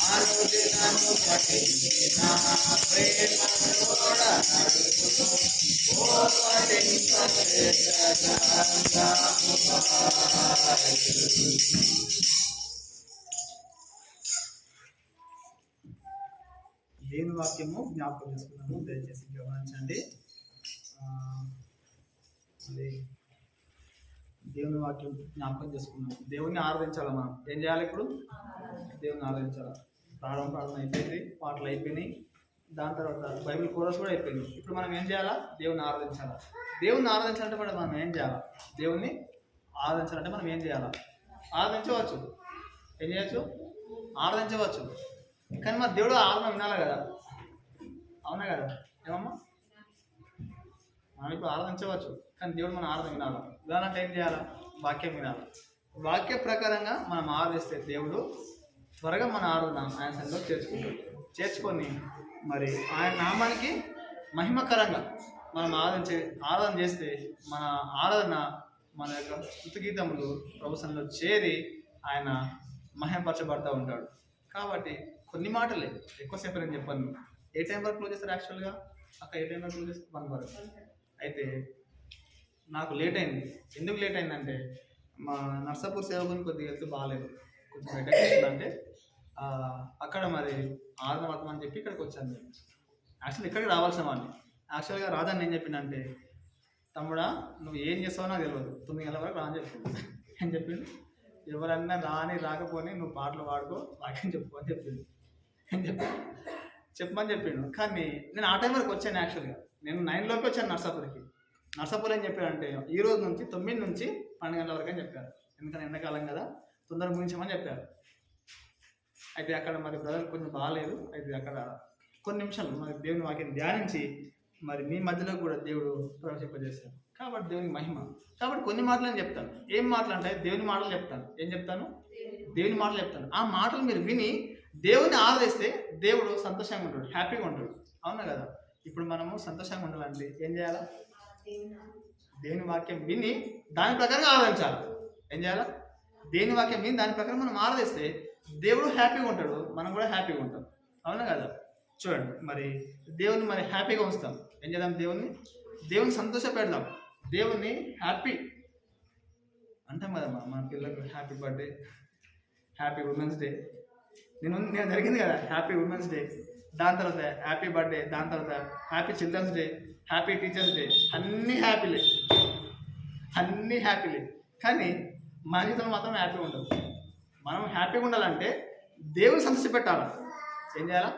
అనుదినము పఠించిన ప్రేమ దేవుని వాక్యము జ్ఞాపకం చేసుకున్నాము. దయచేసి గమనించండి. అది దేవుని వాక్యం జ్ఞాపకం చేసుకున్నాము. దేవుని ఆరాధించాలి. మనం ఏం చేయాలి? ఇప్పుడు దేవుని ఆరాధించాలి. ప్రార్థన అయిపోయింది, పాటలు అయిపోయినాయి, దాని తర్వాత బైబిల్ కోరస్ కూడా అయిపోయింది. ఇప్పుడు మనం ఏం చేయాలా? దేవుని ఆరాధించాలా. దేవుని ఆరాధించాలంటే మనం ఏం చేయాలా? దేవుని ఆరాధించాలంటే మనం ఏం చేయాలా? ఆరాధించవచ్చు. ఏం చేయొచ్చు? ఆరాధించవచ్చు. కానీ మన దేవుడు ఆరాధన వినాలి కదా. అవునా కదా? ఏమమ్మా? మనం ఇప్పుడు ఆరాధించవచ్చు, కానీ దేవుడు మన ఆరాధన వినాలి. వినాలంటే ఏం చేయాలా? వాక్యం వినాలి. వాక్య ప్రకారంగా మనం ఆరాధిస్తే దేవుడు త్వరగా మన ఆరాధన ఆయన సన్నిధిలో చేర్చుకొని మరి ఆయన నామానికి మహిమకరంగా మనం ఆరాధన చేస్తే మన ఆరాధన, మన యొక్క స్తుతి గీతములు ప్రభు సన్నిధిలో చేరి ఆయన మహిమపరచబడుతూ ఉంటాడు. కాబట్టి కొన్ని మాటలే ఎక్కువసేపు నేను చెప్పాను. ఏ టైం వరకు క్లోజ్ చేస్తారు? యాక్చువల్గా అక్కడ ఏ టైం వరకు క్లోజ్ చేస్తారు? 1 వరకు. అయితే నాకు లేట్ అయింది. ఎందుకు లేట్ అయిందంటే మా నర్సాపూర్ సేవకుని కొద్దిగా హెల్త్ బాగాలేదు, కొంచెం ఎక్కడ అంటే అక్కడ మరి ఆరాధన పడతాం అని చెప్పి ఇక్కడికి వచ్చాను. నేను యాక్చువల్లీ ఇక్కడికి రావాల్సిన వాడిని. యాక్చువల్గా రాదని ఏం చెప్పిందంటే, తమ్ముడా నువ్వు ఏం చేస్తావో నాకు తెలియదు, 9 గంటల వరకు రాని చెప్పింది. అని చెప్పింది. ఎవరన్నా రాకపోని నువ్వు పాటలు పాడుకో, వాక్యం చెప్పు అని చెప్పింది. అని చెప్పమని చెప్పిండు. కానీ నేను ఆ టైం వరకు వచ్చాను. యాక్చువల్గా నేను 9 లోపే వచ్చాను నర్సాపూర్కి. నర్సాపూర్ ఏం చెప్పారంటే ఈ రోజు నుంచి 9 నుంచి 12 గంటల వరకు అని చెప్పారు. ఎందుకంటే ఎండాకాలం కదా, తొందరగా ముగించమని చెప్పారు. అయితే అక్కడ మరి బ్రదర్ కొంచెం బాగాలేదు. అయితే అక్కడ కొన్ని నిమిషాలు మరి దేవుని వాక్యం ధ్యానించి మరి మీ మధ్యలో కూడా దేవుడు ప్రవేశింపజేశారు. కాబట్టి దేవుని మహిమ. కాబట్టి కొన్ని మాటలు నేను చెప్తాను. ఏం మాటలు అంటే దేవుని మాటలు చెప్తాను. ఏం చెప్తాను? దేవుని మాటలు చెప్తాను. ఆ మాటలు మీరు విని దేవుని ఆరాధిస్తే దేవుడు సంతోషంగా ఉంటాడు, హ్యాపీగా ఉంటాడు. అవునా కదా? ఇప్పుడు మనము సంతోషంగా ఉండాలంటే ఏం చేయాలా? దేవుని వాక్యం విని దాని ప్రకారంగా ఆరాధించాలి. ఏం చేయాలా? దేవుని వాక్యం విని దాని ప్రకారం మనం ఆరాధిస్తే దేవుడు హ్యాపీగా ఉంటాడు, మనం కూడా హ్యాపీగా ఉంటాం. అవునా కదా? చూడండి, మరి దేవుని మరి హ్యాపీగా ఉంచుతాం. ఏం చేద్దాం? దేవుని సంతోష పెడదాం, దేవుని హ్యాపీ అంటాం కదా. మన పిల్లలకు happy birthday, happy women's day. నేను జరిగింది కదా హ్యాపీ ఉమెన్స్ డే, దాని తర్వాత హ్యాపీ బర్త్డే, దాని తర్వాత happy children's day, happy teachers day. అన్నీ హ్యాపీలే, అన్నీ హ్యాపీలే. కానీ మన జీవితంలో మాత్రం హ్యాపీగా ఉండదు. మనం హ్యాపీగా ఉండాలంటే దేవుని సంతోష పెట్టాలి. ఏం చేయాలా?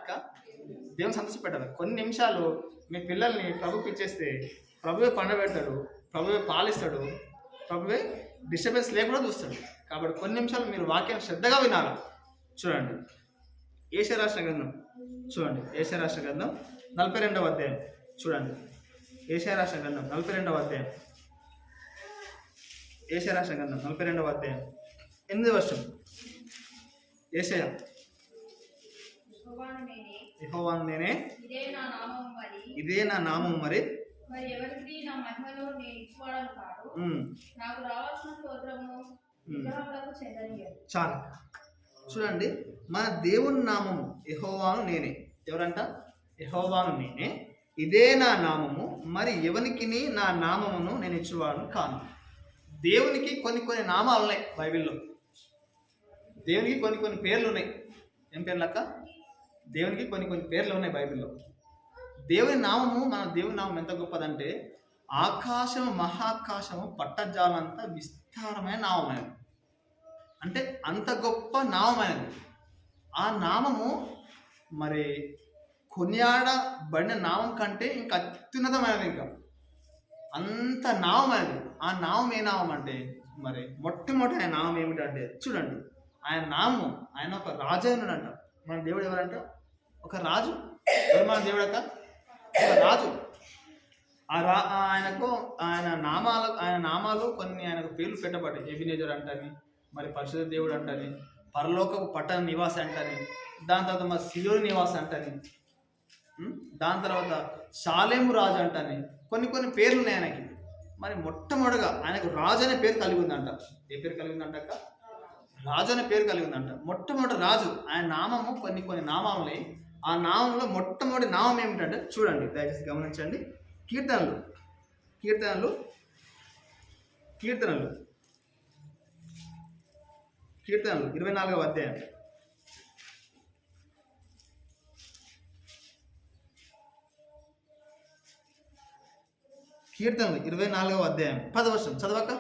దేవుని సంతోష పెట్టాలి. కొన్ని నిమిషాలు మీ పిల్లల్ని ప్రభుకి ఇచ్చేస్తే ప్రభువే పండబెడతాడు, ప్రభువే పాలిస్తాడు, ప్రభువే డిస్టర్బెన్స్ లేకుండా చూస్తాడు. కాబట్టి కొన్ని నిమిషాలు మీరు వాక్యం శ్రద్ధగా వినాలి. చూడండి, ఏషియా రాష్ట్ర గ్రంథం చూడండి. ఏషియా రాష్ట్ర గ్రంథం 42వ అధ్యాయం చూడండి. ఏషియా రాష్ట్ర గ్రంథం 42వ అధ్యాయం. ఏషియా రాష్ట్ర గ్రంథం 42వ అధ్యాయం 8వ వచనం. ఏషియా, యెహోవాను నేనే, ఇదే నా నామం మరి చాలు. చూడండి, మన దేవుని నామము యెహోవాను నేనే. ఎవరంట? యెహోవాను నేనే, ఇదే నా నామము, మరి ఎవరికి నా నామమును నేను ఇచ్చేవాడు కాను. దేవునికి కొన్ని నామాలు ఉన్నాయి బైబిల్లో. దేవునికి కొన్ని పేర్లు ఉన్నాయి. ఏం పేర్లు అక్క? దేవునికి కొన్ని పేర్లు ఉన్నాయి బైబిల్లో. దేవుని నామము, మన దేవుని నామం ఎంత గొప్పదంటే ఆకాశము మహాకాశము పట్టజాలంత విస్తారమైన నామమైనది. అంటే అంత గొప్ప నామమైనది. ఆ నామము మరి కొనియాడబడిన నామం కంటే ఇంకా అత్యున్నతమైనది, ఇంకా అంత నామమైనది. ఆ నామం ఏ నామం అంటే మరి మొట్టమొదటి ఆయన నామం ఏమిటంటే చూడండి, ఆయన నామం, ఆయన ఒక రాజు అయినాడంట. మన దేవుడు ఎవరంట? ఒక రాజు. ఎవరు మన దేవుడు అక్క? ఒక రాజు. ఆయన నామాలు కొన్ని ఆయనకు పేర్లు పెట్టబడ్డాయి. ఎబినేజర్ అంటని, మరి పరిశుద్ధ దేవుడు అంటని, పరలోకపు పట్టణ నివాసి అంటని, దాని తర్వాత మరి సియోను నివాసి అంటని, దాని తర్వాత షాలేము రాజు అంటని కొన్ని పేర్లు ఉన్నాయి ఆయనకి. మరి మొట్టమొదటిగా ఆయనకు రాజు అనే పేరు కలిగి ఉందంట. ఏ పేరు కలిగి ఉందంట అక్క? రాజు అనే పేరు కలిగి ఉందంట. మొట్టమొదటి రాజు, ఆయన నామము కొన్ని నామాలని. ఆ నామంలో మొట్టమొదటి నామం ఏమిటంటే చూడండి, దయచేసి గమనించండి. కీర్తనలు 24వ అధ్యాయం. కీర్తనలు 24వ అధ్యాయం 10వ వచనం చదవక.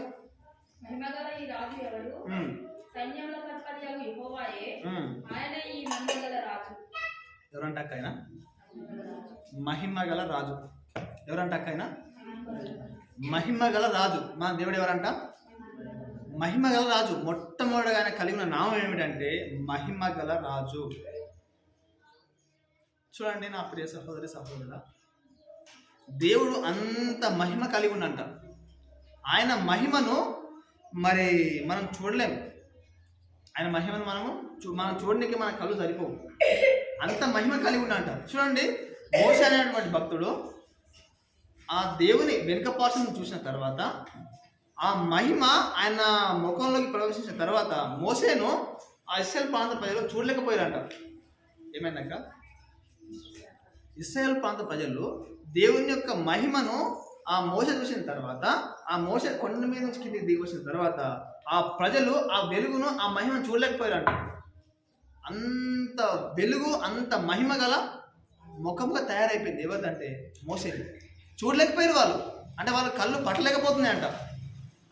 ఎవరంట అక్క ఆయన? మహిమ గల రాజు. ఎవరంట అక్క ఆయన? మహిమ గల రాజు. మన దేవుడు ఎవరంట? మహిమ గల రాజు. మొట్టమొదటిగా ఆయన కలిగిన నామం ఏమిటంటే మహిమ గల రాజు. చూడండి నా ప్రియ సహోదరుల, దేవుడు అంత మహిమ కలిగి ఉన్నంట. ఆయన మహిమను మరి మనం చూడలేము. ఆయన మహిమను మనం చూడడానికి మన కళ్ళు సరిపోవు, అంత మహిమ కలిగి ఉన్నంట. చూడండి, మోషే అనేటువంటి భక్తుడు ఆ దేవుని వెనుక పార్శ్వం చూసిన తర్వాత, ఆ మహిమ ఆయన ముఖంలోకి ప్రవేశించిన తర్వాత మోషేను ఆ ఇశ్రాయేల్ ప్రాంత ప్రజలు చూడలేకపోయారంట. ఏమైందక్క? ఇశ్రాయేల్ ప్రాంత ప్రజలు దేవుని యొక్క మహిమను ఆ మోషే చూసిన తర్వాత, ఆ మోషే కొండ మీద నుంచి కిందికి దిగి వచ్చిన తర్వాత ఆ ప్రజలు ఆ వెలుగును, ఆ మహిమను చూడలేకపోయారంట. అంత వెలుగు, అంత మహిమ గల ముఖంగా తయారైపోయింది. ఎవరిదంటే మోషే. చూడలేకపోయారు వాళ్ళు, అంటే వాళ్ళ కళ్ళు పట్టలేకపోతున్నాయి అంట.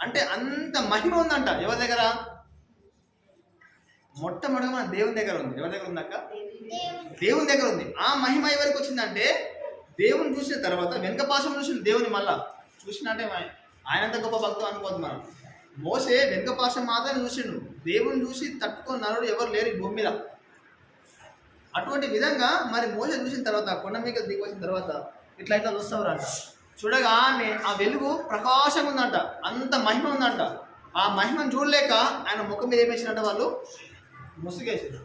అంటే అంత మహిమ ఉందంట. ఎవరి దగ్గర? మొట్టమొదటిగా మన దేవుని దగ్గర ఉంది. ఎవరి దగ్గర ఉందక్క? దేవుని దగ్గర ఉంది. ఆ మహిమ ఎవరికి వచ్చిందంటే దేవుని చూసిన తర్వాత వెనుక పాశం చూసిన దేవుని మళ్ళా చూసిన అంటే ఆయనంత గొప్ప భక్తులు అనుకోవద్దు మనం. మోసే వెనుక పాశం మాత్రమే చూసిండు. దేవుని చూసి తట్టుకొని నరుడు ఎవరు లేరు భూమి మీద. అటువంటి విధంగా మరి మోసే చూసిన తర్వాత కొండ మీద దిగి వచ్చిన తర్వాత ఇట్లా చూస్తావు అంట. చూడగానే ఆ వెలుగు ప్రకాశం ఉందంట, అంత మహిమ ఉందంట. ఆ మహిమను చూడలేక ఆయన ముఖం మీద ఏమేసినట్ట వాళ్ళు ముసుగేసారు.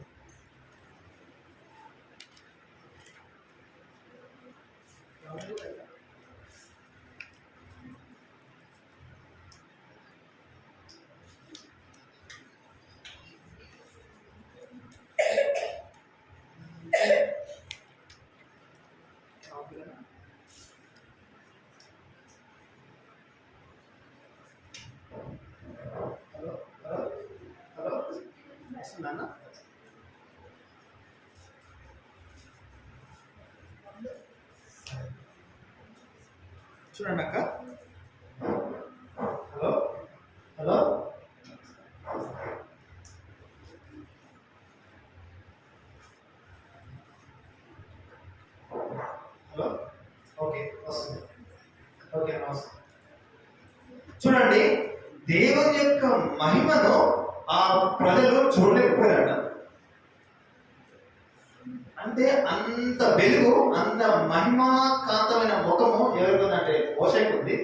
చూడండి అక్క. హలో హలో హలో ఓకే వస్తుంది. ఓకే నమస్తే. చూడండి, దేవుని యొక్క మహిమను ఆ ప్రజలు చూడలేకపోయారట. అంటే అంత వెలుగు, అంత మహిమాకాంతమైన ముఖము ఎవరికి ఉందంటే మోషేకి ఉంది.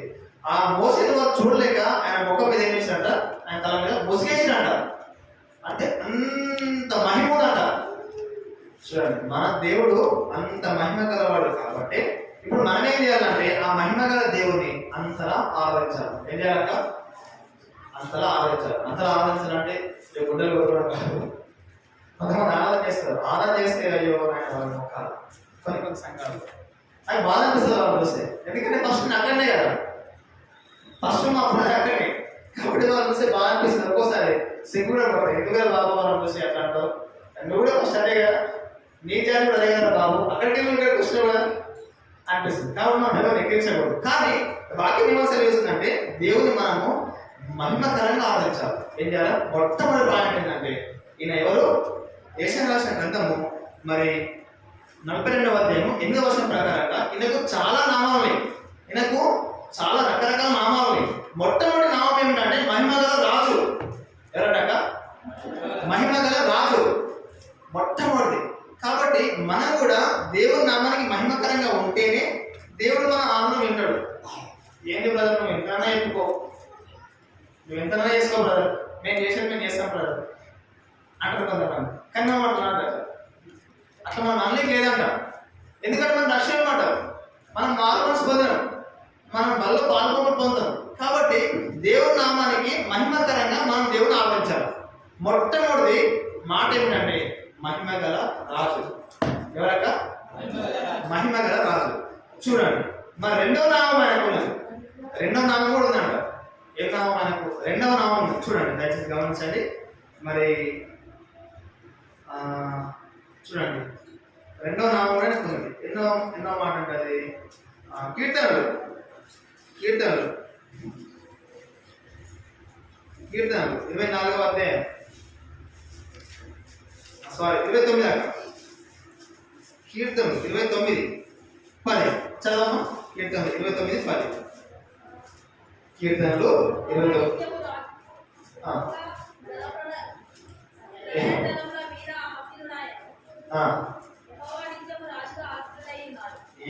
ఆ మోసేని వాళ్ళు చూడలేక ఆయన ముఖం మీద ఏం చేసినట్ట, ఆయన తల మీద ముసిగేసినట్ట. అంటే అంత మహిమ ఉందట. చూడండి, మన దేవుడు అంత మహిమ గలవాడు కాబట్టి ఇప్పుడు మనం ఏం చేయాలంటే ఆ మహిమ గల దేవుని అంతలా ఆరాధించాలి. ఏం చేయాలక్క? అంతలా ఆరాధించాలి. అంతలా ఆరాధించాలంటే గుడ్డలు కొట్టడం కాదు. కొంతమంది ఆరాధన చేస్తారు. ఆరాధన చేస్తే అయ్యో ఆయన వాళ్ళ మొక్కాలి. కొన్ని సంఘాలు ఆయన బాధ అనిపిస్తుంది వాళ్ళు చూస్తే. ఎందుకంటే ఫస్ట్ అక్కడనే కదా, ఫస్ట్ మా ప్రజలు అక్కడే కాబట్టి వాళ్ళు చూస్తే బాధ అనిపిస్తుంది. ఒక్కోసారి సిగ్గు కూడా పడతాయి. ఎందుకంటే బాబు వాళ్ళని చూసి అట్లా అంటావు, నువ్వు కూడా ఫస్ట్ అదే కదా, నీ జాతి కూడా అదే కదా బాబు, అక్కడికి ఇక్కడికి వచ్చినావు కదా అనిపిస్తుంది. కాబట్టి మనం ఎవరు ఎక్కించకూడదు. కానీ వాక్య నివాసాలు చేస్తుందంటే దేవుని మనము మహిమకరంగా ఆరాధించాలి. ఏం చేయాలి? మొట్టమొదటి పాయింట్ ఏంటంటే ఈయన ఎవరు? యేషయా రాసిన గ్రంథము మరి 42వ అధ్యాయము 8వ వచనం ప్రకారంగా ఈయనకు చాలా నామాలు ఉన్నాయి. ఈయనకు చాలా రకరకాల నామాలు ఉన్నాయి. మొట్టమొదటి నామం ఏమిటంటే మహిమగల రాజు. ఎవరంటాక? మహిమగల రాజు మొట్టమొదటి. కాబట్టి మనం కూడా దేవుని నామానికి మహిమకరంగా ఉంటేనే దేవుడు మన ఆనందం వింటాడు. ఏంటి బ్రదర్, నువ్వు ఎంతైనా చెప్పుకో, నువ్వు ఎంతైనా చేసుకో బ్రదర్, మేము చేసేది మేము చేస్తాం బ్రదర్ అంటారు కొంతమంది. కానీ మనం అట్లా మనం అనలేక లేదంట. ఎందుకంటే మనం రక్షణ మాట, మనం మారు మనసు పొందాం, మనం బల్లో పాల్గొని పొందాం. మొట్టమొదటి మాట ఏమిటంటే మహిమ గల రాజు. ఎవరక్క? మహిమ గల రాజు. చూడండి, మరి రెండవ నామం ఆయనకు ఉన్నది. రెండవ నామం కూడా ఉందంట. ఏ నామం ఆయనకు? రెండవ నామం ఉంది. చూడండి, దయచేసి గమనించండి. మరి చూడండి, రెండవ నామం కూడా ఉన్నది. ఎన్నో మాట అంటే అది కీర్తనలు. కీర్తనలు 24వ అధ్యాయం, 29 కీర్తనలు 29:10 చదవమ్మా. కీర్తనలు 29:10. కీర్తనలు 29.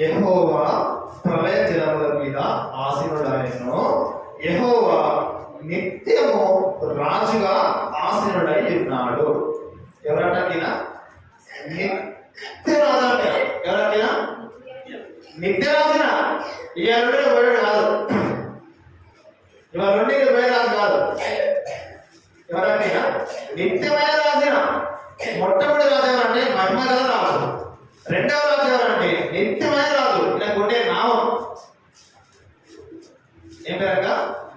యెహోవా ప్రళయ జలముల మీద ఆసీనుడైనను. యెహోవా నిత్యము రాజుగా ఆసీనుడై ఉన్నాడు. ఎవరంటా? నిత్యరాజు. ఎవరంటా? నిత్యరాజున. ఇవాళ పోయాడు కాదు, ఇవాళ పోయే రాజు కాదు. ఎవరంటా? నిత్యమైన రాజున. మొట్టమొదటి రాజు ఎవరంటే మహిమ గల రాజు. రెండవ రాజు ఎవరంటే నిత్యమైన రాజు. ఇలా కొట్టే నామం ఏం పేరక?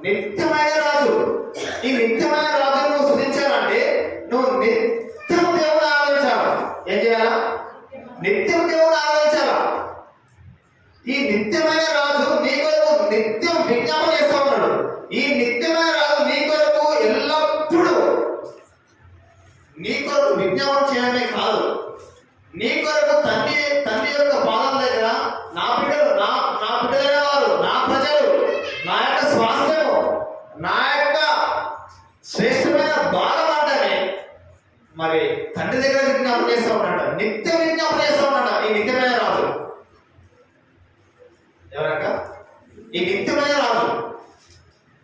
నిత్యమైన రాజు. ఈ నిత్యమైన రాజును నువ్వు స్తుతించాలంటే నువ్వు నిత్యం దేవుని ఆరాధించాలా. ఏం చేయాలా? నిత్యం దేవుని ఆరాధించాలా. ఈ నిత్యమైన రాజు నీ కొరకు నిత్యం విజ్ఞాపన చేస్తూ ఉన్నాడు. ఈ నిత్యమైన రాజు నీ కొరకు ఎల్లప్పుడూ నీ కొరకు విజ్ఞాపన చేయడమే కాదు, నీ కొరకు తండ్రి యొక్క పాదం దగ్గర నా బిడ్డలైన వారు, నా ప్రజలు, నా యొక్క స్వాస్థ్యము, నా యొక్క శ్రేష్టమైన భాగం అంటేనే మరి తండ్రి దగ్గర విజ్ఞాపన చేస్తూ ఉన్నాడు. నిత్యం విజ్ఞాపన చేస్తూ ఉన్నాడు ఈ నిత్యమైన రాజు. ఎవరక్క? ఈ నిత్యమైన రాజు.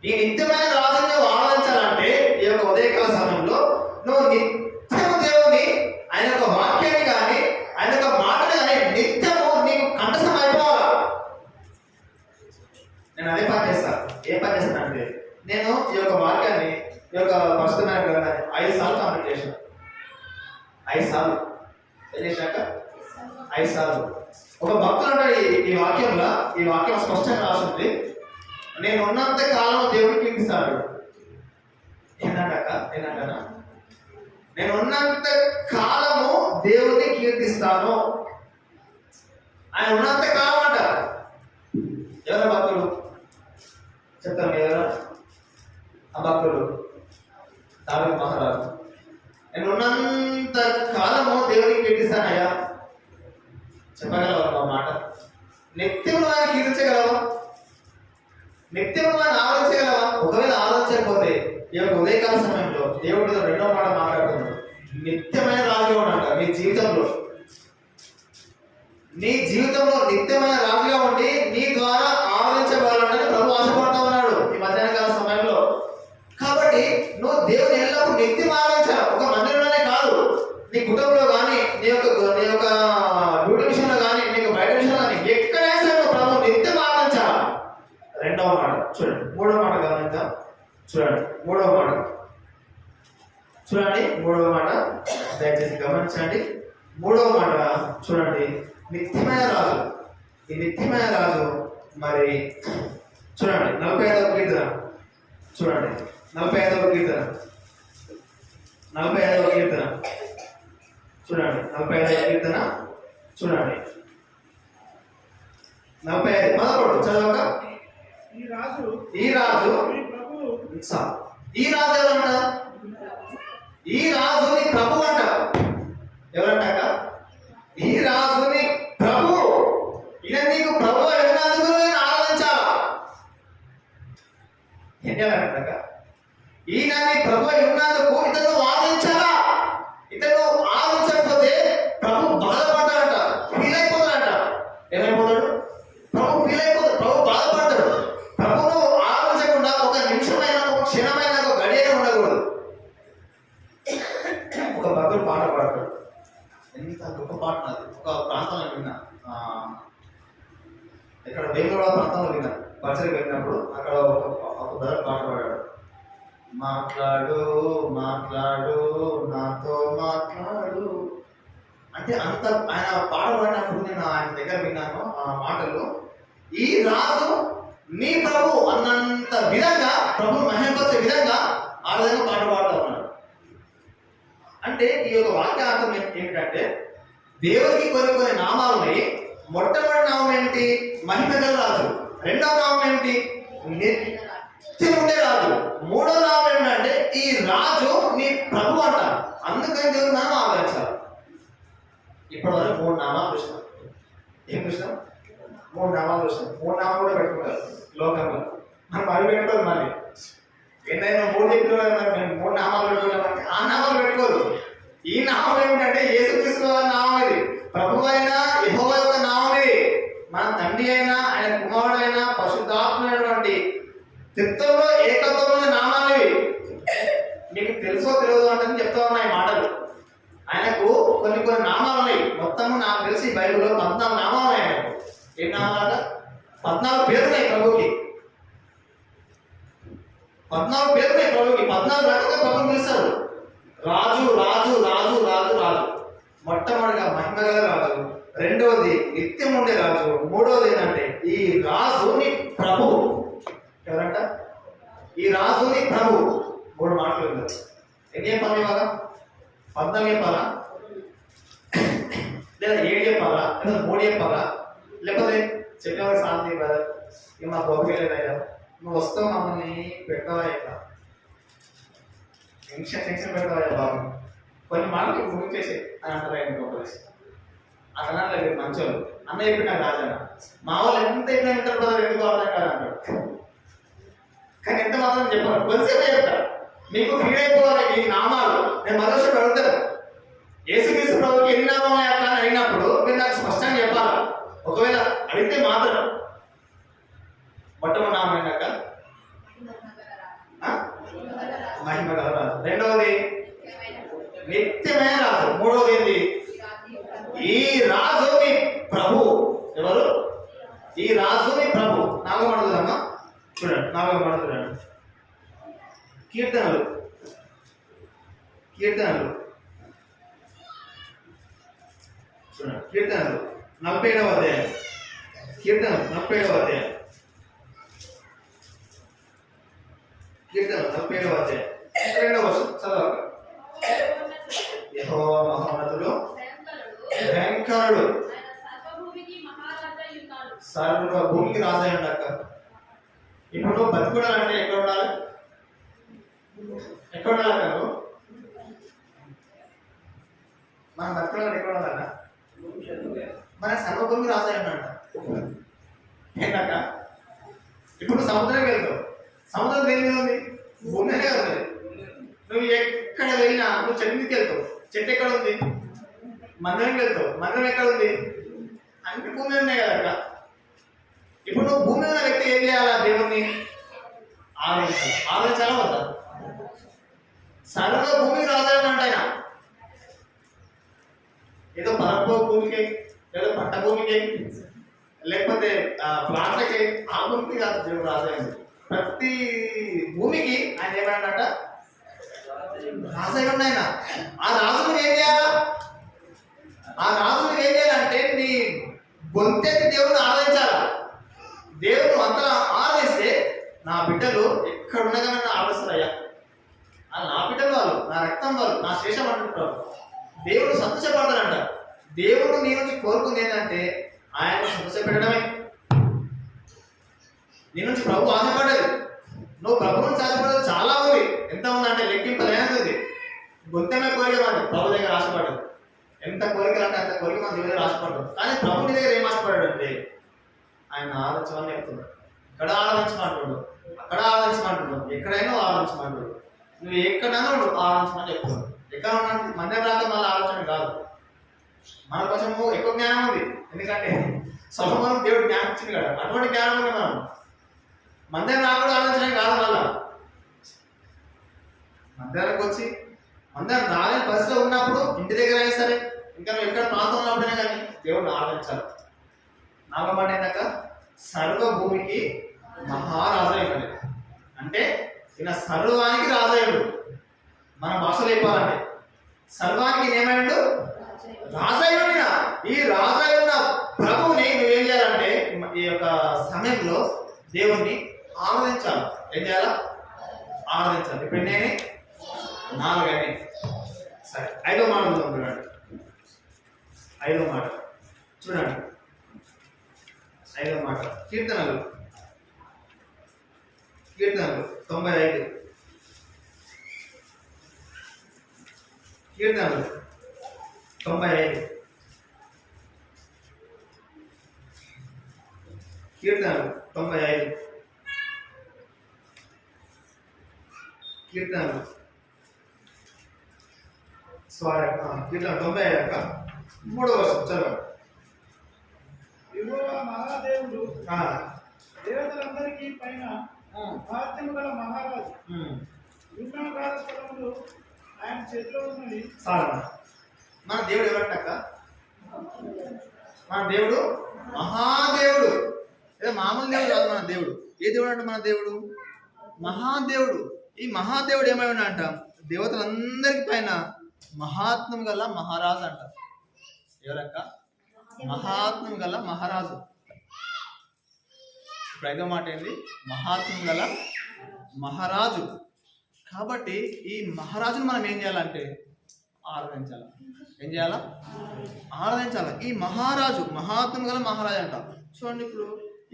ఈ నిత్యమైన రాజుని నువ్వు ఆరాధించాలంటే ఈ యొక్క ఉదయకాల సమయంలో నువ్వు నిత్యము దేవుని ఆయన యొక్క వాక్యాన్ని కానీ ఆయన యొక్క మాటని కానీ నిత్యము నీకు కంఠస్థం అయిపోవాలా. నేను అదే పని చేస్తాను. ఏ పని చేస్తానంటే నేను ఈ యొక్క వాక్యాన్ని, ఈ యొక్క పరిశుద్ధమైన గ్రంథాన్ని 5 సార్లు కంప్లీట్ చేశాను. 5 సార్లు ఏం చేశాక 5 సార్లు. ఒక భక్తులు అంటాడు ఈ వాక్యంలో, ఈ వాక్యం స్పష్టంగా రాస్తుంది, నేను ఉన్నంత కాలం దేవుడికి కీర్తిస్తాడు. ఏంటంటానా? నేను ఉన్నంత కాలము దేవుడిని కీర్తిస్తాను. ఆయన ఉన్నంత కాలం అంట. ఎవరు భక్తులు చెప్తాను? ఎవరు ఆ భక్తులు? దావీదు మహారాజు. నేను ఉన్నంత కాలము దేవుడిని కీర్తిస్తానయ్యా. చెప్పగలవా ఆ మాట? నిత్యం ఆయన కీర్తించగలవా? నిత్యం ఆయన ఆలోచించగలవా? ఒకవేళ ఆలోచించకపోతే ఈ యొక్క ఉదయకాల సమయంలో దేవుడితో రెండో మాట మాట్లాడుతున్నాడు. నిత్యమైన రాజుగా ఉండంట నీ జీవితంలో. నీ జీవితంలో నిత్యమైన రాజుగా ఉండి నీ ద్వారా ఆరాధించబడాలని ప్రభు ఆశపడుతూ ఉన్నాడు ఈ మధ్యాహ్నకాల సమయంలో. కాబట్టి నువ్వు దేవుని ఎల్లప్పుడూ నిత్యం ఆరాధించాలి. ఒక మందిరంలోనే కాదు, నీ కుటుంబంలో కానీ, నీ యొక్క డ్యూటీ విషయంలో కానీ, నీకు బయట విషయంలో కానీ, ఎక్కడైనా సరే ప్రభు నిత్యం ఆరాధించాలి. రెండవ మాట చూడండి. మూడవ మాట గమనిద్దాం. చూడండి మూడవ మాట. దయచేసి గమనించండి. మూడవ మాట చూడండి. నిత్యమైన రాజు. ఈ నిత్యమైన రాజు మరి చూడండి 45వ కీర్తన. చూడండి 45వ కీర్తన. చూడండి 45వ కీర్తన. చూడండి 45 మొదలు చదవక. ఈ రాజు ఎవరంట? ఈ రాజుని ప్రభు అంట. ఎవరంటాక? ఈ రాజుని ప్రభు. ఈయన నీకు ప్రభు అయినందుకు నేను ఆరాధించాలా. ఏం చేయాలంటాక? ఈయన నీ ప్రభు ఉన్నందుకు ఇతను ఆరాధించాలా. ఇతను ఆరాధించకపోతే ప్రభు బాధపడ్డాడంట, ఫీల్ అయిపోతాడంట. ఏమైపోతాడు? ప్రభు ఫీల్ అయిపోతాడు, ప్రభు బాధపడతాడు. ప్రభును ఆరాధించకుండా ఒక నిమిషమైన, ఒక క్షణమైన, ఒక గడియైనా ఉండకూడదు. ఒక భక్తుడు పాట పాడతాడు. ఎంత గొప్ప పాట నాది. ఒక ప్రాంతంలో విన్నా, ఇక్కడ బెంగళూరు ప్రాంతంలో విన్నా. పరిచయం వెళ్ళినప్పుడు అక్కడ ఒక బ్రదర్ పాట పాడాడు. మాట్లాడు మా మాట్లాడు, నాతో మాట్లాడు అంటే అంత ఆయన పాట పాడినప్పుడు నేను ఆయన దగ్గర విన్నాను ఆ మాటలు. ఈ రాజు నీ ప్రభు అన్నంత విధంగా ప్రభు మహిమపరిచే విధంగా ఆ విధంగా పాట పాడుతూ ఉన్నాడు. అంటే ఈ యొక్క వాక్యార్థం ఏమిటంటే దేవుడికి కొన్ని నామాలు ఉన్నాయి. మొట్టమొదటి నామం ఏంటి? మహిమ గల రాజు. రెండవ నామం ఏంటి? నిత్యం ఉండే రాజు. మూడో నామం ఏంటంటే ఈ రాజు నీ ప్రభు అంటారు. అందుకని దేవుడు నామం ఆలోచించాలి. ఇప్పటి వరకు 3 నామాలు చూసినాం. ఏం చూసినాం? 3 నామాలు చూసినాం. 3 నామాలు కూడా పెట్టుకుంటారు లోకంలో. మనం అవి పెట్టుకోదు. మళ్ళీ ఏంటైనా 3 చెప్పిన 3 నామాలు పెట్టుకుంటామంటే ఆ నామాలు పెట్టుకోదు. ఈ నామం ఏమిటంటే యేసుక్రీస్తు నామం. ఇది ప్రభు అయిన యెహోవా యొక్క నామం. ఇది మన తండ్రి అయినా ఆయన కుమారుడు అయినా పరిశుద్ధాత్మైనటువంటి త్రిత్వంలో ఏకత్వమైన నామాలు ఇవి. మీకు తెలుసో తెలియదు అంటే చెప్తా ఉన్నాయి మాటలు. ఆయనకు కొన్ని నామాలు ఉన్నాయి. మొత్తం నాకు తెలిసి బైబిల్లో 14 నామాలు ఉన్నాయి ఆయనకు. ఏం నామాలు? 14 పేర్లు ఉన్నాయి ప్రభుకి. 14 పేర్లు ఉన్నాయి ప్రభుకి. 14 రకాలుగా ప్రభుని పిలుస్తారు. రాజు రాజు రాజు రాజు రాజు. మొట్టమొదటిగా మహిమ గల రాజు, రెండవది నిత్యం ఉండే రాజు, మూడవది ఏంటంటే ఈ రాజుని ప్రభు. ఎవరంట? ఈ రాజుని ప్రభు. 3 మాటలు ఉంది. ఎన్ని చెప్పాలి ఇవాళ? 14 చెప్పాలా? లేదా 7 చెప్పాలా? లేదా 3 చెప్పాలా? లేకపోతే చెప్పేవాడు శాంతి కదా ఇక మా గొప్పలేదయ్యా, నువ్వు వస్తావు మమ్మల్ని పెట్టవా? ఇట్లా టెన్షన్ పెడతావా బాబు? కొన్ని మాటలు గుర్తు చేసే అని అంటారు. ఆయన గొప్పలేసి అతను లేదు మంచోళ్ళు అన్న చెప్పి నాకు రాజన్న మా వాళ్ళు ఎంత ఎట్లా వింటారు కదా, ఎందుకు అర్థం కాదు అంటాడు. కానీ ఎంత మాత్రం చెప్పారు, కొద్దిసేపు చెప్తారు. మీకు ఫీడ్ అయిపోవాలి ఈ నామాలు. నేను మరోసారి అడుగుతాను, యేసుక్రీస్తు ప్రభుకి ఎన్ని నామాలు అట్లా అయినప్పుడు మీరు నాకు స్పష్టంగా చెప్పాలి. ఒకవేళ అడిగితే మాత్రం మొట్టమొదటి నామం అయినాక మహిమ గల రాజు, రెండవది నిత్యమైన రాజు, మూడవది ఏంటి? ఈ రాజుని ప్రభు. ఎవరు? ఈ రాజుని ప్రభు. 4వ మాట చూడమ్మా, చూడండి 4వ మాట చూడండి. కీర్తనలు చూడండి. కీర్తనలు 47వ అధ్యాయం. కీర్తనలు 47వ అధ్యాయం. కీర్తనలు 47వ అధ్యాయం 2వ వచనం చదవాలి. యెహోవా మహోన్నతుడు, భయంకరుడు, సర్వ భూమికి రాజై ఉండక. ఇప్పుడు బతుకుడాలంటే ఎక్కడ ఉండాలి? ఎక్కడ ఉండాలి? మనం బతుకుడాలంటే ఎక్కడ ఉండాలన్నా? మన సర్వభూమికి రాజై ఉన్నట్ట. ఏంటంట? ఇప్పుడు సముద్రంకి వెళ్తావు. సముద్రం దేని మీద ఉంది? భూమి మీద ఉంది. నువ్వు ఎక్కడ వెళ్ళినా నువ్వు చెట్టు మీదకి వెళ్తావు. చెట్టు ఎక్కడ ఉంది? మందిరంకి వెళ్తావు. మందిరం ఎక్కడ ఉంది? అన్ని భూమి మీద ఉన్నాయి కదా. ఇప్పుడు నువ్వు భూమి మీద వ్యక్తి ఏం చేయాలా? దేవుణ్ణి ఆలోచించాలా వద్దా? సర్వ భూమికి రాజాయమంట ఆయన. ఏదో పరప భూమికి, ఏదో పట్ట భూమికి, లేకపోతే ప్లాట్లకి, ఆ భూమికి కాదు దేవుడు రాజాయండి. ప్రతి భూమికి ఆయన ఏమన్నాడట? రాజయ్య ఆయన. ఆ రాజు ఏం చేయాలా? ఆ రాజు ఏం చేయాలంటే నీ గొంతెత్తి దేవుని ఆరాధించాలా. దేవుడు అంతలా ఆరాధిస్తే నా బిడ్డలు ఎక్కడున్నగా నన్ను ఆరాధిస్తారయ్యా. నా బిడ్డలు వాళ్ళు, నా రక్తం వాళ్ళు, నా శేషం అంటుంటారు. దేవుడు సంతోషపడతాడంట. దేవుడు నీ నుంచి కోరుకుంది ఏంటంటే ఆయన సంతోషపెట్టడమే. నీ నుంచి ప్రభు ఆశపడదు. నువ్వు ప్రభు నుంచి ఆశపడదు చాలా ఉంది. ఎంత ఉందంటే లెక్కింపలేనంది. గొంతమే కోరిక మంది ప్రభు దగ్గర ఆశపడదు. ఎంత కోరికలు అంటే అంత కోరిక మన దేవుడి దగ్గర ఆశపడదు. కానీ ప్రభుని దగ్గర ఏం ఆశపడ్డాడు అంటే ఆయన ఆలోచనని చెప్తున్నాడు. ఇక్కడ ఆలోచించమంటున్నాడు, అక్కడ ఆలోచించమంటున్నాడు, ఎక్కడైనా ఆలోచించమంటున్నాడు. నువ్వు ఎక్కడైనా ఆలోచించమని చెప్తున్నాడు. ఎక్కడ ఉన్నా మందిరం రాక మళ్ళీ ఆలోచన కాదు. మన కొంచెము ఎక్కువ జ్ఞానం ఉంది. ఎందుకంటే సొలొమోనుకు దేవుడు జ్ఞానం ఇచ్చింది కదా, అటువంటి జ్ఞానం ఉంది. మనం మందిరం రాకుండా ఆలోచన కాదు. మళ్ళా మందిరానికి వచ్చి మందిరం రాలేని పరిస్థితిలో ఉన్నప్పుడు ఇంటి దగ్గర అయినా సరే, ఇంకా నువ్వు ఎక్కడ ప్రాంతం ఉన్నప్పుడైనా కానీ దేవుడిని ఆరాధించాలి. నాగమాట అయినాక సర్వభూమికి మహారాజయుడు అంటే ఈయన సర్వానికి రాజయుడు. మన భాషలో చెప్పాలంటే సర్వానికి ఏమైండు రాజై ఉన్న ఈ రాజై ఉన్న ప్రభువుని నువ్వేం చేయాలంటే ఈ యొక్క సమయంలో దేవుణ్ణి ఆరాధించాలి. ఏం చేయాలా? ఆరాధించాలి. ఇప్పుడు నేనే 4 అని సరే 5వ మాట చూడండి. 5వ మాట చూడండి. 5వ మాట కీర్తనలు 95 కీర్తనలు 95 కీర్తనలు 95 కీర్తనలు కీర్తన 95 అక్క 3వ వచనం చదవండి. యెహోవా మహాదేవుడు దేవతలందరికీ పైన మహాత్మ్యము గల మహారాజు. యుగాకార స్థలములు ఆయన చేతిలో ఉన్నది. మన దేవుడు ఎవరంటక్క? మన దేవుడు మహాదేవుడు. ఏదో మామూలు దేవుడు కాదు మన దేవుడు. ఏ దేవుడు అంటే మన దేవుడు మహాదేవుడు. ఈ మహాదేవుడు ఏమై అంట? దేవతలందరికి పైన మహాత్మ్యం గల మహారాజు అంట. ఎవరక్క? మహాత్మ్యం గల మహారాజు. ఇప్పుడు 5వ మాట ఏంది? మహాత్మ్యం గల మహారాజు. కాబట్టి ఈ మహారాజును మనం ఏం చేయాలంటే ఆరాధించాలి. ఏం చేయాలా? ఆరాధించాలి. ఈ మహారాజు మహాత్మ్యం గల మహారాజు అంట. చూడండి, ఇప్పుడు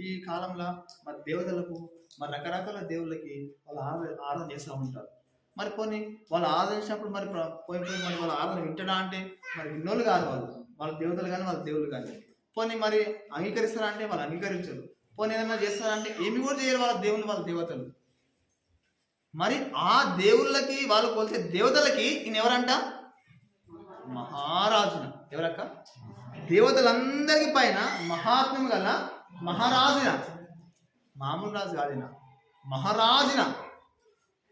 ఈ కాలంలో మరి దేవతలకు మరి రకరకాల దేవుళ్ళకి వాళ్ళు ఆరాధన చేస్తూ ఉంటారు. మరి పోనీ వాళ్ళు ఆరాధించినప్పుడు మరి పోయి మరి వాళ్ళ ఆరాధన వింటడా అంటే మరి విన్నోళ్ళు కాదు. వాళ్ళ దేవతలు కానీ వాళ్ళ దేవుళ్ళు కానీ. పోనీ మరి అంగీకరిస్తారా అంటే వాళ్ళు అంగీకరించరు. పోనీ ఏదైనా చేస్తారంటే ఏమి కూడా చేయరు వాళ్ళ దేవుళ్ళు వాళ్ళ దేవతలు. మరి ఆ దేవుళ్ళకి వాళ్ళు కొలిసే దేవతలకి ఈయన ఎవరంట? మహారాజున. ఎవరక్క? దేవతలందరికి పైన మహాత్మ్యం గల మహారాజున. మామూలు రాజు కాదిన, మహారాజున.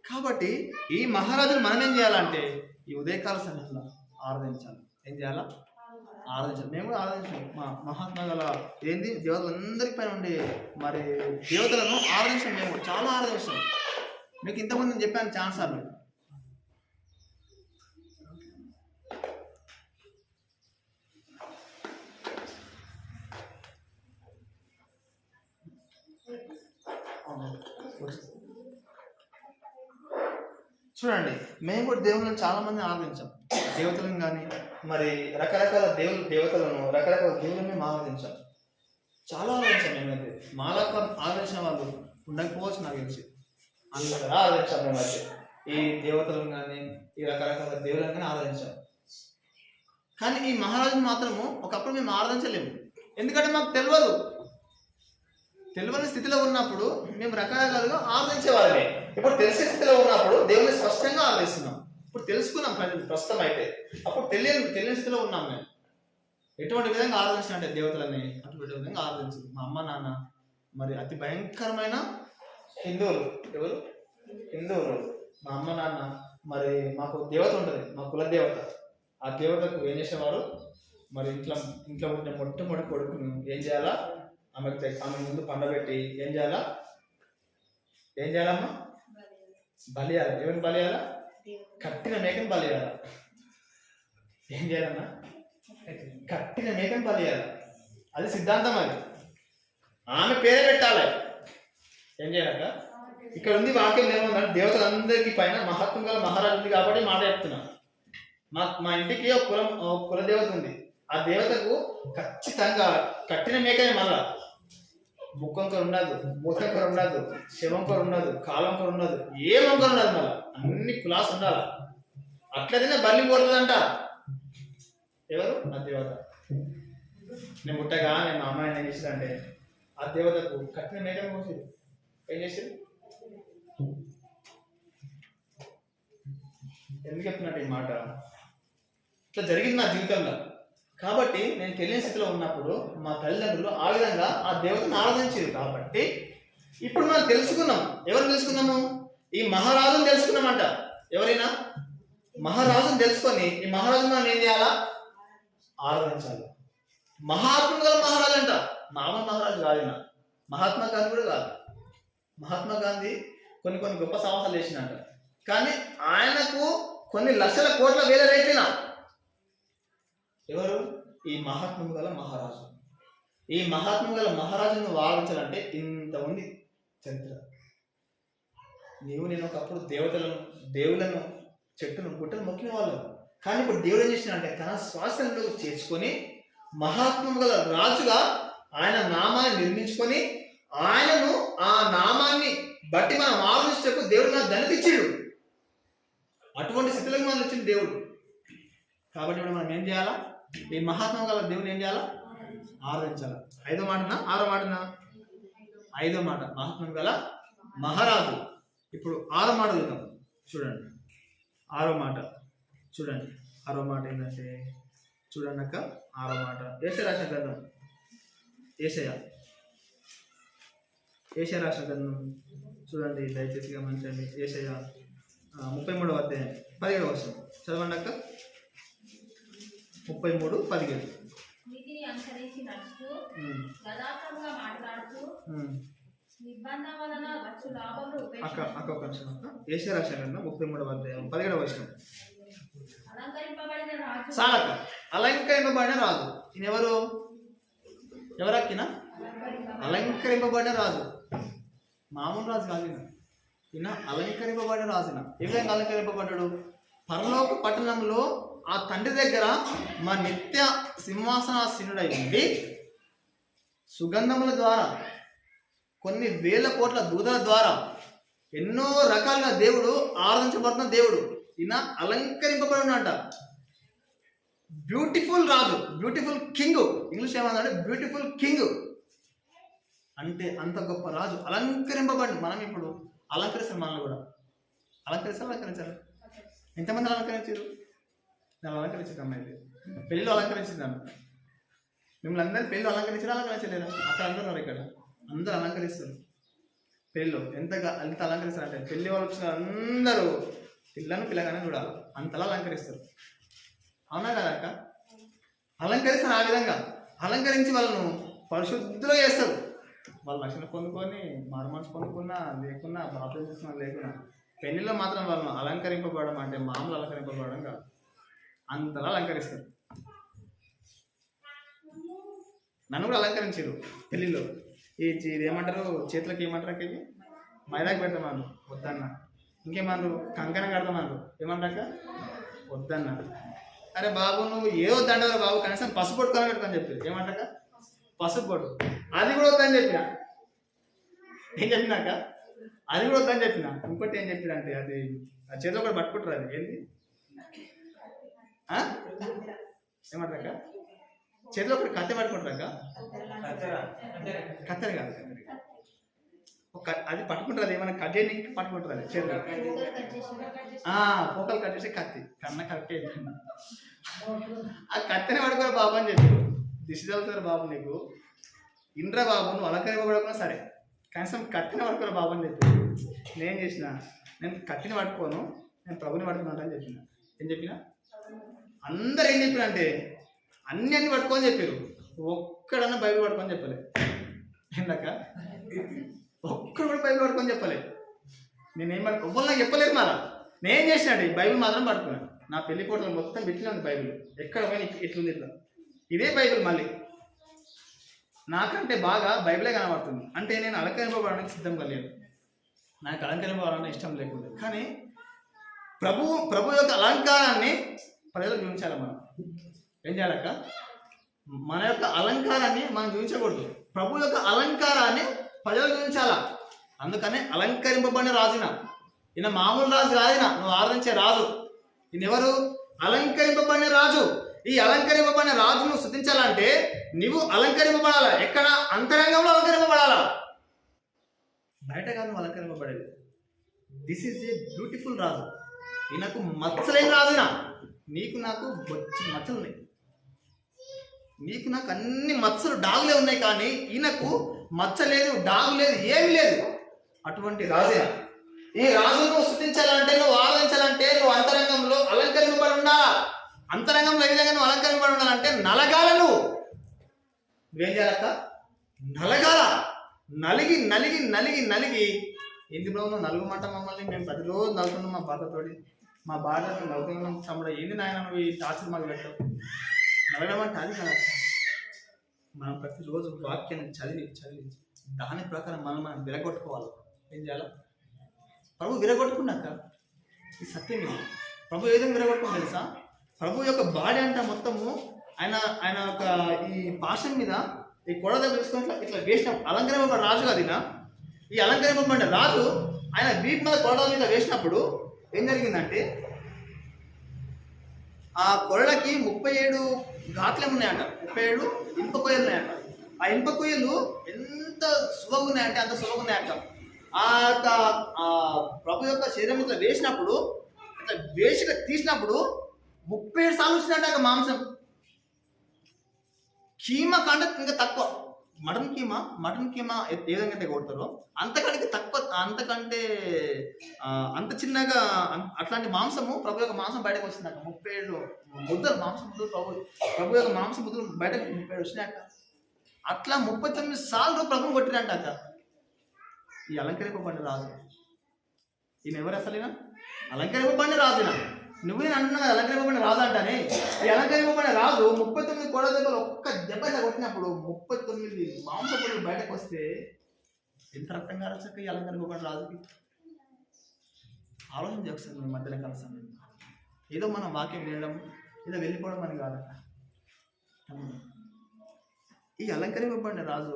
కాబట్టి ఈ మహారాజును మనం ఏం చేయాలంటే ఈ ఉదయకాల సమయంలో ఆరాధించాలి. ఏం చేయాలా? ఆరాధించాలి. మేము కూడా ఆరాధించాలి. మా మహాత్మా గల ఏంది దేవతలందరి పైన ఉండే మరి దేవతలను ఆరాధించాం. మేము చాలా ఆరాధించాం. మీకు ఇంతకుముందు నేను చెప్పాను ఛాన్స్ సార్లు. చూడండి, మేము కూడా దేవుళ్ళని చాలా మంది ఆరాధించాం. దేవతలను కానీ మరి రకరకాల దేవతలను రకరకాల దేవుళ్ళని మేము ఆరాధించాం. చాలా ఆరాధించాం. మేమైతే మాలకు ఆరాధించిన వాళ్ళు ఉండకపోవచ్చు నాకు తెలిసి. అందరూ ఆరాధించాం. మేమైతే ఈ దేవతలను కానీ ఈ రకరకాల దేవుళ్ళని కానీ ఆరాధించాం. కానీ ఈ మహారాజుని మాత్రము ఒకప్పుడు మేము ఆరాధించలేము. ఎందుకంటే మాకు తెలియని స్థితిలో ఉన్నప్పుడు మేము రకరకాలుగా ఆరాధించేవాళ్ళమే. ఇప్పుడు తెలిసే స్థితిలో ఉన్నప్పుడు దేవుని స్పష్టంగా ఆరాధిస్తున్నాం. ఇప్పుడు తెలుసుకున్నాం ప్రస్తుతం అయితే. అప్పుడు తెలియని స్థితిలో ఉన్నాం మేము. ఎటువంటి విధంగా ఆరాధించిన అంటే దేవతలని అటువంటి విధంగా ఆరాధించు. మా అమ్మ నాన్న మరి అతి భయంకరమైన హిందువులు. ఎవరు? హిందువులు. మా అమ్మ నాన్న మరి మాకు దేవత ఉంటుంది, మా కుల దేవత. ఆ దేవతకు ఏం చేసేవారు? మరి ఇంట్లో ఉంటే మొట్టమొదటి కొడుకును ఏం చేయాలా? ఆమె ముందు పండబెట్టి ఏం చేయాలమ్మా? బలియాలి. ఏమైనా బలియాలా? కట్టిన మేకను బలియాల. ఏం చేయాలన్నా? కట్టిన మేకను బలియాలి. అది సిద్ధాంతం. అది ఆమె పేరే పెట్టాలి. ఏం చేయాలక? ఇక్కడ ఉంది వాక్యం ఏముందంటే దేవతలందరికీ పైన మహత్వం గల మహారాజు ఉంది కాబట్టి మాట చెప్తున్నా. మా ఇంటికి ఒక కులదేవత ఉంది. ఆ దేవతకు ఖచ్చితంగా కట్టిన మేకనే. మళ్ళా ముక్కంకర ఉండదు, మూతంకర ఉండదు, శవంకర ఉండదు, కాలంకర ఉండదు, ఏ వంకర ఉండదు. మళ్ళా అన్ని కులాస్ ఉండాలి. అట్లయితేనే బలి పోతుందంట. ఎవరు? ఆ దేవత. నేను ముట్టగా మా అమ్మాయిని ఏం చేసిందంటే ఆ దేవతకు కట్టిన మేకనే పోసేది. ఏం చేసేది? ఎందుకు చెప్తున్నట్టు ఈ మాట? ఇట్లా జరిగింది నా జీవితంలో. కాబట్టి నేను తెలియని స్థితిలో ఉన్నప్పుడు మా తల్లిదండ్రులు ఆ విధంగా ఆ దేవతను ఆరాధించారు. కాబట్టి ఇప్పుడు మనం తెలుసుకున్నాం. ఎవరు తెలుసుకున్నాము? ఈ మహారాజును తెలుసుకున్నామంట. ఎవరైనా మహారాజును తెలుసుకొని ఈ మహారాజును మనం ఏం చేయాలా? ఆరాధించాలి. మహాత్మా గల మహారాజు అంట. మామూలు మహారాజు కాదు. మహాత్మా గాంధీ కూడా కాదు. మహాత్మా గాంధీ కొన్ని గొప్ప సాహసాలు చేసినట్ట. కానీ ఆయనకు కొన్ని లక్షల కోట్ల వేల రేట్లిన ఎవరు? ఈ మహాత్ముడు గల మహారాజు. ఈ మహాత్ముడు గల మహారాజును వాదించాలంటే ఇంత ఉంది చరిత్ర. నేను ఒకప్పుడు దేవులను చెట్టును గుట్టను మొక్కిన వాళ్ళు. కానీ ఇప్పుడు దేవుడు ఏం చేసిన అంటే తన శ్వాసంలో చేర్చుకొని మహాత్ముడు గల రాజుగా ఆయన నామాన్ని నిర్మించుకొని ఆయనను ఆ నామాన్ని బట్టి మనం ఆలోచించకు దేవుడు నాకు ధనతిచ్చాడు. అటువంటి స్థితిలోకి మనం వచ్చింది దేవుడు. కాబట్టి ఇప్పుడు మనం ఏం చేయాలా? ఈ మహాత్మ గల దేవుని ఏం చేయాలా? ఆరాధించాలా. 5వ మాటనా 6వ మాటనా? 5వ మాట మహాత్మ గల మహారాజు. ఇప్పుడు 6వ మాట చూద్దాం. చూడండి 6వ మాట చూడండి. 6వ మాట ఏంటంటే చూడండి అక్క 6వ మాట ఏషయ రాసిన గ్రంథం. ఏషయ రాసిన గ్రంథం చూడండి, దయచేసి గమనించండి. ఏషయ 33వ అధ్యాయం 17వ వచనం చదవండి అక్క. 33:17. నీతిని అనుసరించి నడుస్తూ యథార్థంగా మాట్లాడుతూ నిబంధన వలన వచ్చు లాభములు అక్క ఒక నిమిషం అక్క. ఏషయ రాసిన గ్రంథం 33వ అధ్యాయం 17వ వచనం. అలంకరింపబడిన రాజు చాలక్క. అలంకరింపబడిన రాజు. ఈయన ఎవరక్కినా? అలంకరింపబడిన రాజు. మామూలు రాజు కాదు ఈయన అలంకరింపబడిన రాజున. ఏ విధంగా అలంకరింపబడ్డాడు? పరలోక పట్టణంలో ఆ తండ్రి దగ్గర మా నిత్య సింహాసనాసీనుడై ఉండి సుగంధముల ద్వారా కొన్ని వేల కోట్ల దూతల ద్వారా ఎన్నో రకాలుగా దేవుడు ఆరాధించబడుతున్న దేవుడు. ఈయన అలంకరింపబడి ఉన్నట. బ్యూటిఫుల్ రాజు, బ్యూటిఫుల్ కింగ్. ఇంగ్లీష్ ఏమన్నాడు? బ్యూటిఫుల్ కింగ్ అంటే అంత గొప్ప రాజు. అలంకరింపబడి మనం ఇప్పుడు అలంకరిస్తాం. మనల్ని కూడా అలంకరించారు. ఎంతమంది అలంకరించారు? నేను అలంకరించాను. అమ్మాయి పెళ్ళిలో అలంకరించిందాను. మిమ్మల్ని అందరూ పెళ్ళి అలంకరించలేదా? అక్కడ అందరూ ఇక్కడ అందరూ అలంకరిస్తారు. పెళ్ళిలో ఎంత అలంకరిస్తారు అంటే పెళ్లి వాళ్ళు వచ్చిన అందరూ పిల్లగానే చూడాలి, అంతలా అలంకరిస్తారు. అవునా కదా అక్క? అలంకరిస్తారు. ఆ విధంగా అలంకరించి వాళ్ళను పరిశుద్ధులు చేస్తారు. వాళ్ళ రక్షణ పొందుకొని మారు మనసు పొందుకున్నా లేకున్నా బాప్తిజం తీసుకున్నా లేకున్నా పెళ్లిలో మాత్రం వాళ్ళను అలంకరింపబడడం అంటే మామూలు అలంకరింపబడడం కాదు, అంతలా అలంకరిస్తారు. నన్ను కూడా అలంకరించారు పెళ్ళిలో. ఇది ఏమంటారు? చేతులకి ఏమంటారు? అక్కడికి మైదాకి పెడతామన్నారు, వద్దన్న. ఇంకేమన్నారు? కంకణం కడతామన్నారు, ఏమంటాక వద్దన్న. అరే బాబు నువ్వు ఏదో దండరా బాబు, కనీసం పసుపు పొట్టుకొని పెట్టుకొని చెప్పారు. ఏమంటాక పసుపు పొట్టు, అది కూడా వద్దని చెప్పిన. ఏం చెప్పినాక అది కూడా వద్దని చెప్పిన. ఇంకోటి ఏం చెప్పిన అంటే అది ఆ చేతిలో కూడా పట్టుకుంటారు. అది ఏంటి ఏమంటారక్క? చేతిలో ఒకటి కత్తె పట్టుకుంటారక్క. కత్తెర కాదు, అది పట్టుకుంటారు. అది ఏమైనా కట్ చేయడానికి పట్టుకుంటారు. అది చేతిలో పోకలు కట్ చేసే కత్తి కన్నా కరెక్ట్ అయిపోయింది. ఆ కత్తెనే పడుకోరు బాబు అని చెప్పి దిశ చదువుతారు. బాబు నీకు ఇంద్ర బాబు నువ్వు అలంకరింపబడకున్నా సరే కనీసం కత్తిని పడుకోరు బాబు అని చెప్పి. నేను చేసిన నేను కత్తిని పట్టుకోను, నేను ప్రభుని పట్టుకున్నాను అని చెప్పిన. ఏం చెప్పిన? అందరు ఏం చెప్పిన అంటే అన్ని పట్టుకొని చెప్పారు. ఒక్కడన్నా బైబిల్ పట్టుకొని చెప్పలే. ఏందాక ఒక్కడు కూడా బైబిల్ పట్టుకొని చెప్పలే. నేనేం ఎవ్వరు నాకు చెప్పలేదు. మళ్ళా నేను చేసినాడు ఈ బైబిల్ మాత్రం పట్టుకున్నాను. నా పెళ్లి ఫోటోలు మొత్తం పెట్టినా ఉంది బైబిల్. ఎక్కడ పోయినా ఇట్లుంది, ఇట్లా ఇదే బైబిల్. మళ్ళీ నాకంటే బాగా బైబిలే కనబడుతుంది. అంటే నేను అలంకరింపబడడానికి సిద్ధం కలిగాను. నాకు అలంకరింపబడాలని ఇష్టం లేకుండా. కానీ ప్రభు యొక్క అలంకారాన్ని ప్రజలకు చూపించాలి. మనం ఏం చేయాలక్క? మన యొక్క అలంకారాన్ని మనం చూపించకూడదు. ప్రభు యొక్క అలంకారాన్ని ప్రజలకు చూపించాలా. అందుకనే అలంకరింపబడిన రాజున. ఈయన మామూలు రాజు కాదిన, నువ్వు ఆరాధించే రాజు. ఈయన ఎవరు? అలంకరింపబడిన రాజు. ఈ అలంకరింపబడిన రాజును స్తుతించాలంటే నువ్వు అలంకరింపబడాలా. ఎక్కడ? అంతరంగంలో అలంకరింపబడాలా, బయట కాదు నువ్వు అలంకరింపబడేది. దిస్ ఈజ్ ఏ బ్యూటిఫుల్ రాజు. ఈయనకు మచ్చలేని రాజునా. నీకు నాకు మచ్చలు ఉన్నాయి, నీకు నాకు అన్ని మచ్చలు డాగులే ఉన్నాయి. కానీ ఈయనకు మచ్చ లేదు, డాగు లేదు, ఏమి లేదు. అటువంటి రాజే. ఈ రాజును స్తుతించాలంటే, నువ్వు ఆరాధించాలంటే నువ్వు అంతరంగంలో అలంకరింపబడి ఉండాలా. అంతరంగంలో ఏ విధంగా నువ్వు అలంకరింపబడి ఉండాలంటే నలగాల. నువ్వేం చేయాలక్క? నలగాల. నలిగి నలిగి నలిగి నలిగి ఎందులో నువ్వు నలుగుమంట మమ్మల్ని మేము ప్రతిరోజు నలుగుతున్నాం మా భర్తతోటి. మా బాధ నవ్వుకున్నాం తమ్ముడు ఏంది నాయన నువ్వు ఈ టార్చర్ మాకు పెట్టావు నవ్వడం అంటే అది కదా. మనం ప్రతిరోజు వాక్యాన్ని చదివి దాని ప్రకారం మనం విరగొట్టుకోవాలి. ఏం చేయాలి? ప్రభు విరగొట్టుకున్నాక ఈ సత్యం ఇది. ప్రభు ఏ విధంగా విరగొట్టుకుని తెలుసా? ప్రభు యొక్క బాడీ అంట మొత్తము ఆయన యొక్క ఈ పాశం మీద ఈ కొడద వేసుకొని ఇట్లా వేసిన అలంకరింపబడిన రాజు కాదు ఈయన. ఈ అలంకరింపబడిన రాజు ఆయన వీపు మీద కొడద మీద వేసినప్పుడు ఏం జరిగిందంటే ఆ కొరడకి 37 ఘాట్లేమి ఉన్నాయంట, 37 ఇనుప కొయ్యలు ఉన్నాయంట. ఆ ఇనుప కొయ్యలు ఎంత సులభంగా ఉన్నాయంటే అంత సులభంగా ఉన్నాయంట. ఆ ప్రభు యొక్క శరీరం ఇట్లా వేసినప్పుడు ఇట్లా వేసి తీసినప్పుడు 37 సార్లు వచ్చినట్టు మాంసం. కీమా కంటే ఇంకా తక్కువ. మటన్ కీమా ఏ విధంగా అయితే కొడతారో అంతకంటే తక్కువ, అంత చిన్నగా అట్లాంటి మాంసము ప్రభు యొక్క మాంసం బయటకు వచ్చిందాక 37 ముద్దలు మాంసం ముద్దలు ప్రభు యొక్క మాంసం ముద్దలు బయటకు 37 వచ్చినాక అట్లా 39 సార్లు ప్రభుని కొట్టిరంటాక. ఈ అలంకరింపబడిన రాజు ఈయన ఎవరు అసలు? అలంకరింపబడిన రాజునా? నువ్వు నేను అంటున్నా కదా అలంకరింపబడిన రాజు అంటానే. ఈ అలంకరింపబడిన రాజు 39 కోడ దెబ్బలు ఒక్క దెబ్బ కొట్టినప్పుడు 39 మాంస పొడులు బయటకు వస్తే ఎంత రక్తం కారచక్క ఈ అలంకరింపబడిన రాజుకి. ఆలోచన చేస్తాను మీ మధ్యన కలిసాను. ఏదో మనం వాక్యం వినడం ఏదో వెళ్ళిపోవడం అని కాదట. ఈ అలంకరింపబడిన రాజు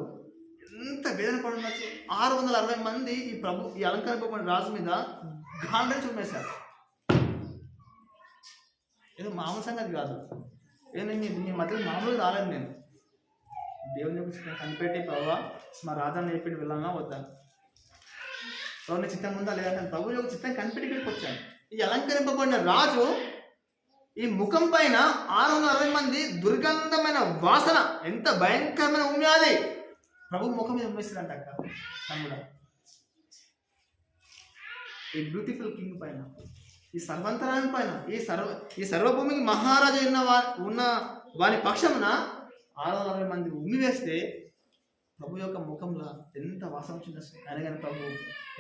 ఎంత వేదన పడుండొచ్చు. 660 మంది ఈ అలంకరింపబడిన రాజు మీద గాండ్ర చూపేశారు. ఏదో మామూలు సంగతి కాదు. ఏదో మీ మధ్యలో మామూలుగా రాలేదు. నేను దేవుని యొక్క కనిపెట్టి ప్రభావ మా రాజాన్ని చెప్పి వెళ్ళాలన్నా వద్దాను. ప్రభుని చిత్తం ఉందా లేదంటే ప్రభు యొక్క చిత్తం కనిపెట్టి ఇక్కడికి వచ్చాను. ఈ అలంకరింపబడిన రాజు ఈ ముఖం పైన 660 మంది దుర్గంధమైన వాసన, ఎంత భయంకరమైన ఉమ్యాది ప్రభు ముఖం మీద ఉమ్మేస్తారంట అక్క. తమ్ముడా, ఈ బ్యూటిఫుల్ కింగ్ పైన, ఈ సర్వంతరాయం పైన, ఈ సర్వభూమికి మహారాజు ఉన్న వారి పక్షమున 660 మంది ఉమ్మి వేస్తే ప్రభు యొక్క ముఖంలో ఎంత వాసన వచ్చింది. ఆయన కానీ ప్రభు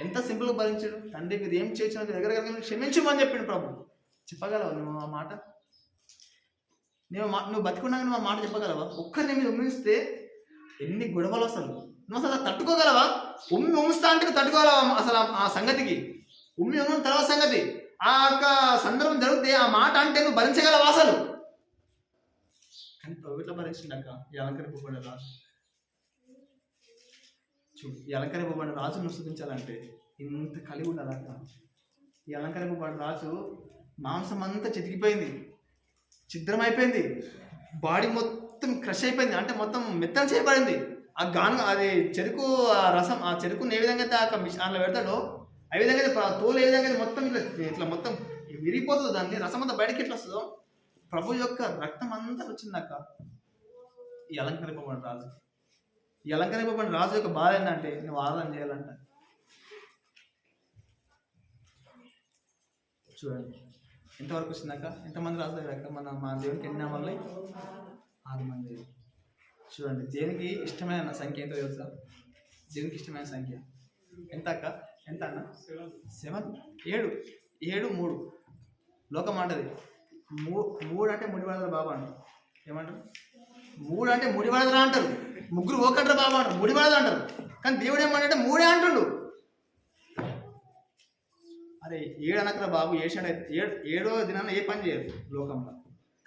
ఎంత సింపుల్గా భరించాడు. తండ్రి మీరు ఏం చేసినా దగ్గర క్షమించమని చెప్పిండు ప్రభు. చెప్పగలవా నువ్వు ఆ మాట? నువ్వు బతికున్నా నువ్వు ఆ మాట చెప్పగలవా? ఒక్కరిని మీద ఉమ్మిస్తే ఎన్ని గొడవలు అసలు నువ్వు అసలు తట్టుకోగలవా? ఉమ్మిస్తా అంటే తట్టుకోగలవా అసలు ఆ సంగతికి? ఉమ్మిన తర్వాత సంగతి ఆ యొక్క సందర్భం జరిగితే ఆ మాట అంటే నువ్వు భరించగలవా అసలు? కానీ ప్రభు ఇట్లా భరించిండక ఈ అలంకరింపబడిన రాజు. చూడు, ఈ అలంకరింపబడిన రాజును స్తుతించాలంటే ఇంత కలిగి ఉండాలక్క. ఈ అలంకరింపబడిన రాజు మాంసం అంతా చితికిపోయింది, ఛిద్రమైపోయింది, బాడీ మొత్తం క్రష్ అయిపోయింది, అంటే మొత్తం మెత్తలు చేయబడింది. అది చెరుకు రసం, ఆ చెరుకుని ఏ విధంగా అయితే అందులో పెడతాడో ఆ విధంగా తోలు ఏ విధంగా మొత్తం ఇట్లా మొత్తం విరిగిపోతుంది. దాన్ని రసం అంతా బయటకి ఎట్లా వస్తుందో ప్రభు యొక్క రక్తం అంతా వచ్చిందక్క ఈ అలంకరింపబడిన రాజు. ఈ అలంకరింపబడిన రాజు యొక్క బాధ ఏంటంటే నువ్వు ఆరాధన చేయాలంట. చూడండి ఎంతవరకు వచ్చిందాక, ఎంతమంది రాజు దగ్గర మా దేవునికి ఎన్ని నామాలు? 6 మంది. చూడండి, దేవునికి ఇష్టమైన సంఖ్య ఎంతో తెలుసా? దేవునికి ఇష్టమైన సంఖ్య ఎంత అక్క? ఎంత అన్న? 7. 7 3 లోకం అంటది. 3 అంటే ముడివడదరా బాబా అంటారు. ఏమంటారు? 3 అంటే ముడివడదరా అంటారు. 3 ఓకంటారు బాబా అంటారు, ముడివడదు అంటారు. కానీ దేవుడు ఏమంటే 3 అంటుండు. అరే 7 అనకరా బాబు, 7వ దినాన్ని ఏ పని చేయరు లోకంలో.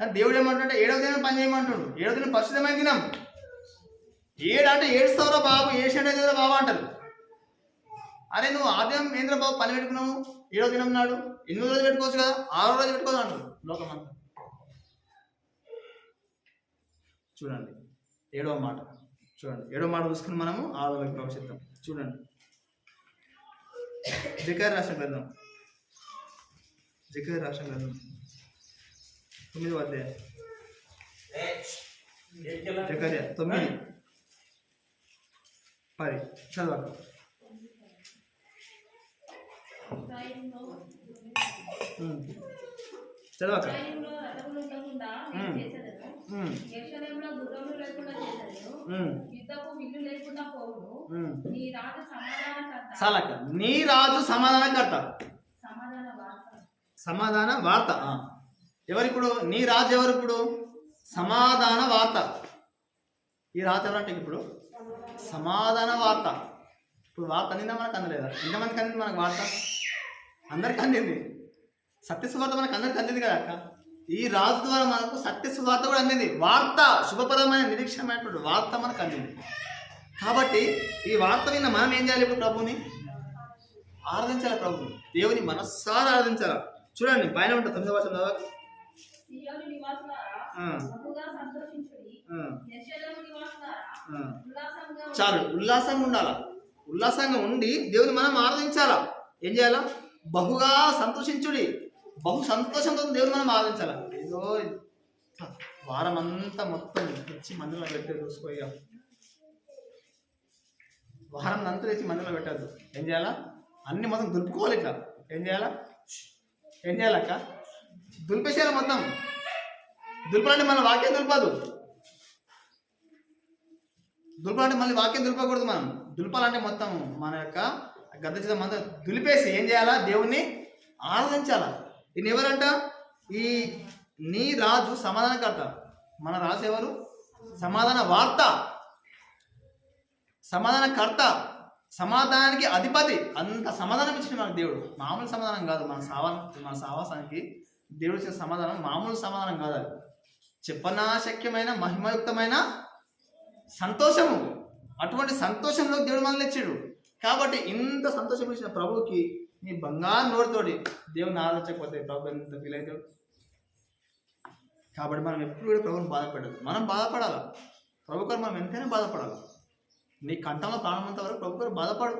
కానీ దేవుడు ఏమంటుంటే 7వ దినం పని చేయమంటుండు. 7వ దినం పరిశుద్ధమైన దినం. 7 అంటే 7 సవరా బాబు, 7 అంటే బాబా అంటారు. అరే నువ్వు ఆదినం ఏంద్ర బాబు పని పెట్టుకున్నావు, 7వ దినం నాడు 8వ రోజు పెట్టుకోవచ్చు కదా, 6వ రోజు పెట్టుకోవచ్చు అంటారు లోకం అంతా. చూడండి 7వ మాట, చూడండి 7వ మాట చూసుకుని మనము 6వ ప్రవేశిద్దాం. చూడండి జకర్యా రాసిన గ్రంథం 9వ అధ్యాయం. జకర్యా 9:10 చదవాలి. చదవక. సాలక నీ రాజు సమాధానకర్త. సమాధాన వార్త. ఎవరిప్పుడు? నీ రాజు ఎవరు ఇప్పుడు? సమాధాన వార్త. ఈ రాత ఎవరంటే ఇప్పుడు సమాధాన వార్త. ఇప్పుడు వార్త అందిందా? మనకు అందలేదా? ఎంతమందికి అందింది మనకు వార్త? అందరికి అందింది. సత్యసువార్త మనకు అందరికి అందింది కదా అక్క. ఈ రాజు ద్వారా మనకు సత్యసువార్త కూడా అందింది. వార్త, శుభప్రదమైన నిరీక్షణమైనటువంటి వార్త మనకు అందింది. కాబట్టి ఈ వార్త విన్న మనం ఏం చేయాలి? ఇప్పుడు ప్రభుని ఆరాధించాలి. ప్రభుని, దేవుని మనస్సారా ఆరాధించాలి. చూడండి పైన ఉంటుంది 9వ వచనం. సియోను నివాసులారా బహుగా సంతోషించుడి, యెరూషలేము నివాసులారా ఉల్లాసంగా ఉండుడి. చాలు, ఉల్లాసంగా ఉండాలా. ఉల్లాసంగా ఉండి దేవుని మనం ఆరాధించాలా. ఏం చేయాలా? బహుగా సంతోషించుడి. బహు సంతోషంతో దేవుని మనం ఆరాధించాలా. ఏదో వారం అంతా మొత్తం తెచ్చి మందిలో పెట్టే చూసుకో. వారం అంతా తెచ్చి మందిలో పెట్టద్దు. ఏం చేయాలా? అన్ని మొత్తం దులుపుకోవాలి. ఇట్లా ఏం చేయాలా? ఏం చేయాలక్క? దులిపేసేయాలి మొత్తం. దులపాలంటే మన వాక్యం దులపదు. దులపాలంటే మళ్ళీ వాక్యం దులపకూడదు. మనం దులపాలంటే మొత్తం మన యొక్క గద్ద చిత్తం అంతా దులిపేసి ఏం చేయాలా? దేవుణ్ణి ఆరాధించాలా. ఈయన ఎవరంట? ఈ నీ రాజు సమాధానకర్త. మన రాజు ఎవరు? సమాధాన వార్త, సమాధానకర్త, సమాధానానికి అధిపతి. అంత సమాధానం ఇచ్చిన మనకు దేవుడు. మామూలు సమాధానం కాదు. మన సావాసానికి దేవుడు ఇచ్చే సమాధానం మామూలు సమాధానం కాదు. అది చెప్పనాశక్యమైన మహిమయుక్తమైన సంతోషము. అటువంటి సంతోషంలో దేవుడు మనల్ని ఇచ్చాడు. కాబట్టి ఇంత సంతోషం ఇచ్చిన ప్రభువుకి నీ బంగారు నోటితోటి దేవుని ఆరాధించకపోతే ప్రభు ఎంత ఫీల్ అవుతాడు. కాబట్టి మనం ఎప్పుడు కూడా ప్రభుని బాధపడదు. మనం బాధపడాలా. ప్రభు గారు మనం ఎంతైనా బాధపడాలి. నీ కంఠంలో ప్రాణమంత వరకు ప్రభు గారు బాధపడు.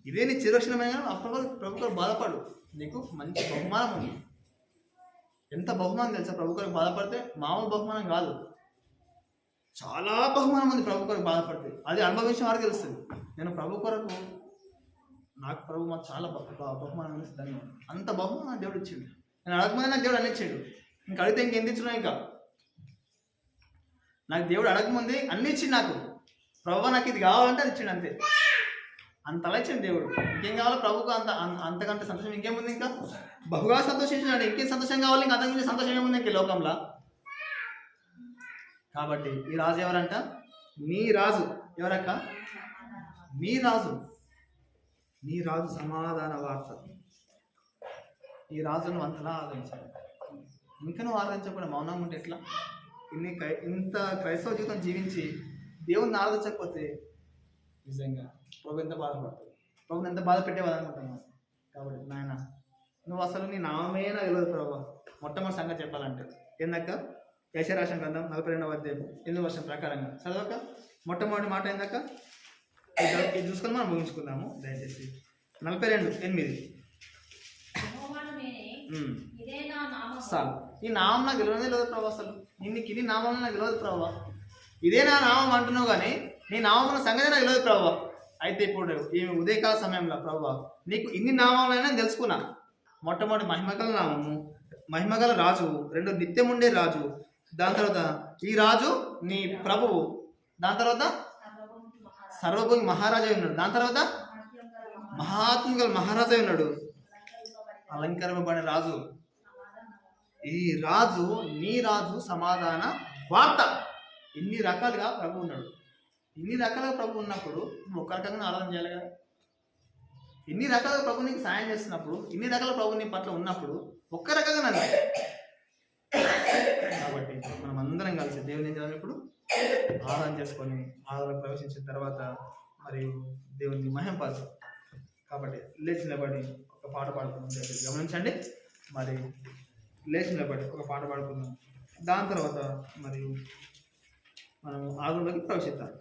ఇదే నీ చిరక్షణమైన అప్పుడు ప్రభు గారు బాధపడు. నీకు మంచి బహుమానం ఉంది. ఎంత బహుమానం తెలుసా? ప్రభు గారికి బాధపడితే మామూలు బహుమానం కాదు, చాలా బహుమానం ఉంది ప్రభు కొరకు బాధపడితే. అది అనుభవించిన వారికి తెలుస్తుంది. నేను ప్రభు కొరకు నాకు ప్రభు మాకు చాలా బహుమానం ఇస్తుంది. అంత బహుమానం దేవుడు ఇచ్చాడు. నేను అడగమని నాకు దేవుడు అన్ని ఇచ్చాడు. ఇంకా అడిగితే ఇంకెంత ఇచ్చినా ఇంకా నాకు దేవుడు అడగముంది అన్ని ఇచ్చిండు. నాకు ప్రభు నాకు ఇది కావాలంటే అది ఇచ్చిండు. అంతే, అంతలా ఇచ్చిండు దేవుడు. ఇంకేం కావాలో ప్రభుకు? అంతకంటే సంతోషం ఇంకేముంది? ఇంకా బహుగా సంతోషించినాడు. ఇంకేం సంతోషం కావాలి? ఇంకా అంతకుమించి సంతోషం ఏముంది ఇంక లోకంలో? కాబట్టి ఈ రాజు ఎవరంట? నీ రాజు. ఎవరక్క? నీ రాజు. నీ రాజు సమాధాన వార్త. ఈ రాజును అంతలా ఆరాధించాలి. ఇంకా నువ్వు ఆరాధించకుండా మౌనంగా ఉంటే ఎట్లా? ఇంత క్రైస్తవ జీవితం జీవించి దేవుని ఆరాధించకపోతే నిజంగా ప్రభు ఎంత బాధపడతావు. ప్రభుని ఎంత బాధ పెట్టేవాళ్ళు అనుకుంటున్నావు. కాబట్టి నాయన నువ్వు అసలు నీ నామేనా తెలియదు ప్రభు. మొట్టమొదటి సంగతి చెప్పాలంటే ఏందక్క? యెషయా గ్రంథం 42వ అధ్యాయం 8వ వచనం ప్రకారంగా చదవక. మొట్టమొదటి మాట ఏందక్క? ఇది చూసుకొని మనం ముగించుకుందాము దయచేసి. 42:8. చాలు. ఈ నామం నాకు తెలియదే లేదు ప్రభు. అసలు నీకు ఇది నామం నాకు తెలియదు ప్రభు. ఇదే నా నామం అంటున్నావు కానీ నీ నామం సంగతి నాకు తెలియదు ప్రభు. అయితే ఇప్పుడు ఈ ఉదయకాల సమయంలో ప్రభు నీకు ఇన్ని నామాలైనా తెలుసుకున్నా. మొట్టమొదటి మహిమగల నామము, మహిమగల రాజు. 2 నిత్యం ఉండే రాజు. దాని తర్వాత ఈ రాజు నీ ప్రభువు. దాని తర్వాత సర్వభూమి మహారాజా ఉన్నాడు. దాని తర్వాత మహాత్ముగల మహారాజా ఉన్నాడు. అలంకరింపబడిన రాజు. ఈ రాజు నీ రాజు సమాధాన వార్త. ఇన్ని రకాలుగా ప్రభు ఉన్నాడు. ఇన్ని రకాలుగా ప్రభు ఉన్నప్పుడు నువ్వు ఒక్క రకంగా ఆరాధన చేయాలి కదా. ఇన్ని రకాలుగా ప్రభు నీకు సాయం చేస్తున్నప్పుడు, ఇన్ని రకాల ప్రభు నీ పట్ల ఉన్నప్పుడు ఒక్క రకంగా నన్ను. కాబట్టి మనం అందరం కలిసి దేవుని ఏం చేయాలి? ఇప్పుడు ఆరాధన చేసుకొని ఆరాధన ప్రవేశించిన తర్వాత మరియు దేవుని మహిమపరచాలి. కాబట్టి లేచి నిలబడి ఒక పాట పాడుకుందాం. గమనించండి. మరి లేచి నిలబడి ఒక పాట పాడుకుందాం. దాని తర్వాత మరియు మనం ఆరాధనలోకి ప్రవేశిద్దాం.